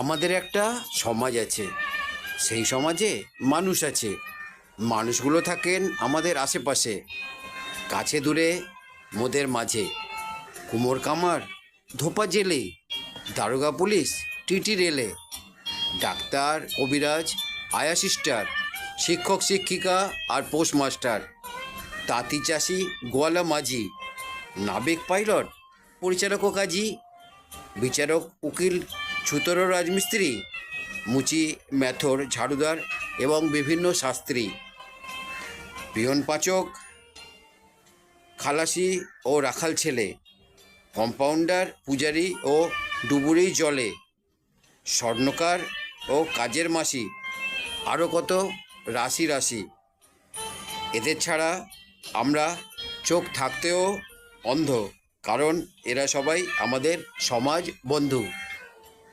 আমাদের একটা সমাজ আছে, সেই সমাজে মানুষ আছে। মানুষগুলো থাকেন আমাদের আশেপাশে, কাছে দূরে, মোদের মাঝে। কুমোর কামার, ধোপা জেলে, দারোগা পুলিশ, টিটি রেলে, ডাক্তার, কবিরাজ, আয়া সিস্টার, শিক্ষক শিক্ষিকা আর পোস্টমাস্টার, তাঁতি চাষি, গোয়ালা মাঝি, নাবিক পাইলট, পরিচালক ও কাজী, বিচারক, উকিল, ছুতর রাজমিস্ত্রি, মুচি, ম্যাথর, ঝাড়ুদার এবং বিভিন্ন শাস্ত্রী, পিয়ন, পাচক, খালাসি ও রাখাল ছেলে, কম্পাউন্ডার, পূজারি ও ডুবুরি জলে, স্বর্ণকার ও কাজের মাসি, আরও কত রাশি রাশি। এদের ছাড়া আমরা চোখ থাকতেও অন্ধ, কারণ এরা সবাই আমাদের সমাজ বন্ধু।